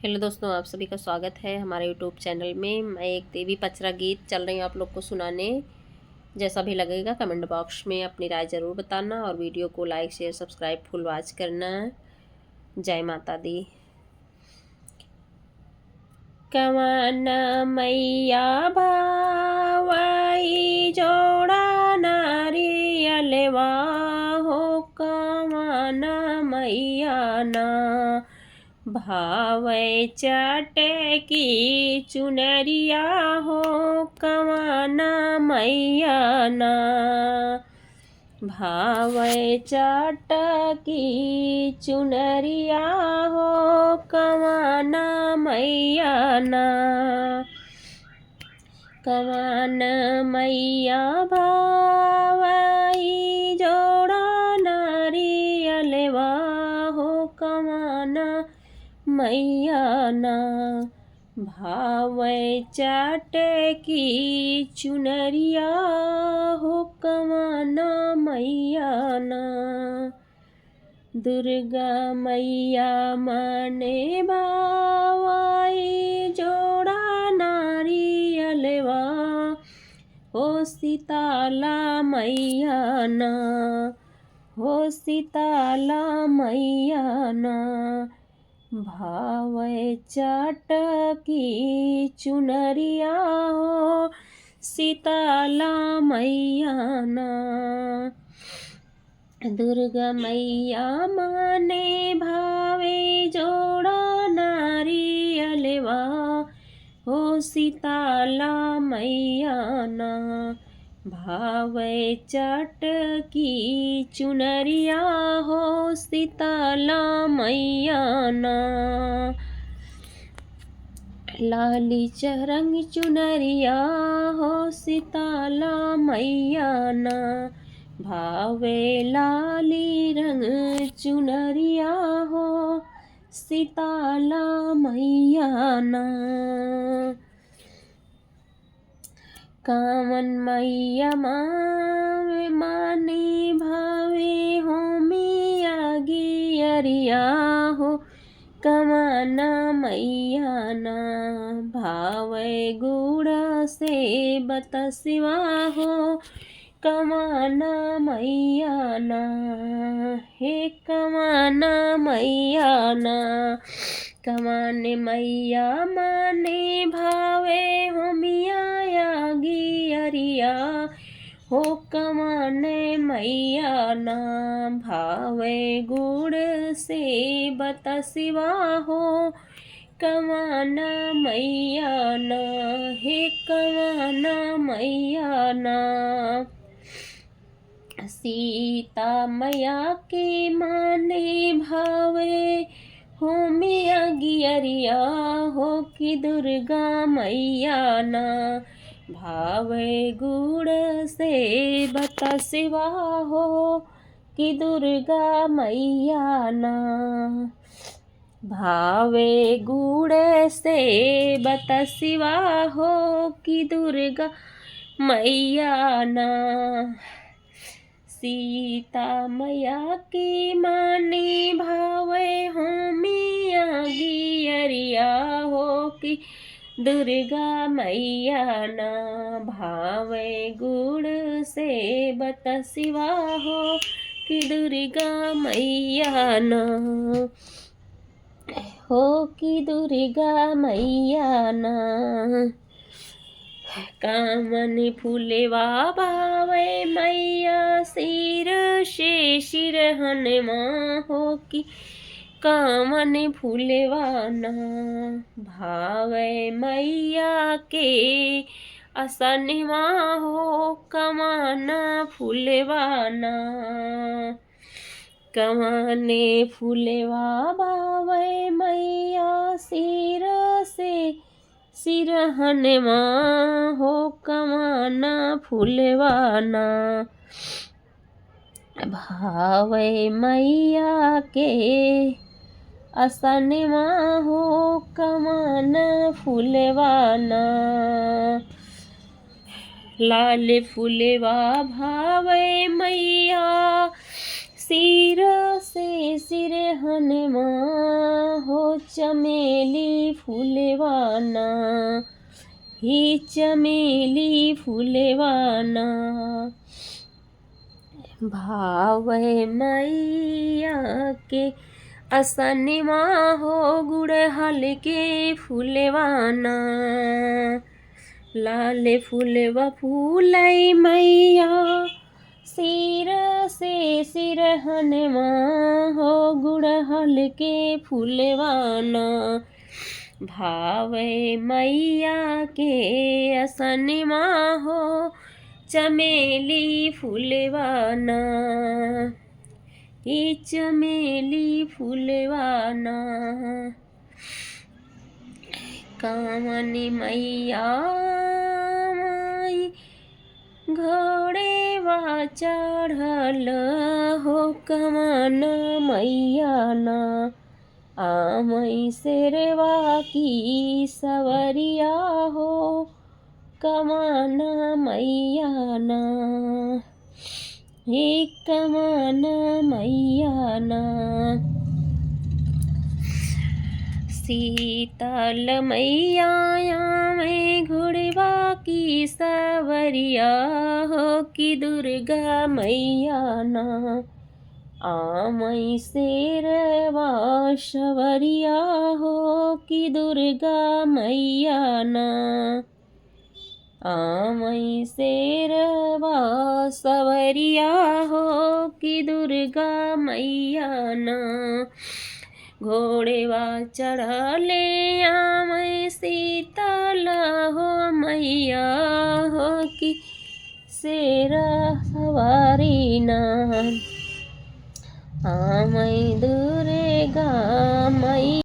Hello दोस्तों, आप सभी का स्वागत है हमारे यूट्यूब चैनल में। मैं एक देवी पचरा गीत चल रही हूँ आप लोग को सुनाने। जैसा भी लगेगा कमेंट बॉक्स में अपनी राय ज़रूर बताना और वीडियो को लाइक शेयर सब्सक्राइब फुल वॉच करना। जय माता दी। कवन मैया भावई जोड़ा नारियलवा हो, कवन मैया ना भावै चाटे की चुनरिया हो, कवन मैया ना भावै चाट की चुनरिया हो, कवन मैया ना कवन मैया भावई जोड़ा नारियलवा हो, कवन मैया ना भावै चाट की चुनरिया हो, कवन मैया ना दुर्गा मैया मने भावई जोड़ा नारियलवा हो, सीताला मैया ना हो, सीताला मैया ना भावै चाट की चुनरिया हो, सीताला मैया ना दुर्गा मैया माने भावे जोड़ा नारियलवा हो, सीताला मैया ना भावै चाट की चुनरिया हो, सीताला मैया ना लाली चरंग चुनरिया हो, सीताला मैया ना भावे लाली रंग चुनरिया हो, सीताला मैया ना कामन मैया माने भावे हो, मिया गियरिया हो, कवन मैया ना भावै गुड़ से बतसिवा हो, कवन मैया ना हे कवन मैया ना कवन मैया माने भावे हो, मिया गियरिया हो, कवन मैया ना भावै गुड़ से बतसिवा हो, कवन मैया ना हे कवन मैया ना सीता मैया के माने भावे हो, मिया गियरिया हो, कि दुर्गा मैया ना भावै गुड़ से बतसिवा हो, कि दुर्गा मैया ना भावे गुड़ से बतसिवा हो, कि दुर्गा मैया ना सीता मैया की माने भावे हो, मिया गियरिया हो, कि दुर्गा मैया ना भावै गुड़ से बतसिवा हो, कि दुर्गा मैया ना हो, कि दुर्गा मैया ना कामन फूलेवा भावै मैया सिर से सिरहनमा हो, कि कामन फूलेवा ना भावै मैया के असनमा हो, कमान फूलेवा ना कमाने फूलेवा भावै मैया सिर से सिरहनमा हो, कमान फूलेवा ना भावै मैया के असनमा हो, कमान फूलेवा ना लाल फूलेवा भावै मैया सिर से सिरहनमा हो चमेली फूलवाना, ही चमेली फूलवाना। भावे मैया के असनमा हो गुड़हल के फूलवाना, लाल फूलवा फूलै मैया सिर से सिरहनमा हो गुड़हल के फूलवाना। भावे मैया के असनमा हो चमेली फूलवाना, ये चमेली फूलवाना। कामनी मैया माई घोड़े वा चढ़ल हो कमन मैया ना, आमई शेरवा की सवरिया हो कमान मैया ना, हे कमान मैया ना। शीतल मैया में घुड़वा की सवरिया हो कि दुर्गा मैया ना, आमई शेरवा सवरिया हो कि दुर्गा मैया ना, आमई शेरवा सवरिया हो कि दुर्गा मैया ना। घोड़ेवा चढ़ले आमई शीतल हो मैया हो कि शेर सवारी ना, आमई दुर्गा मैया।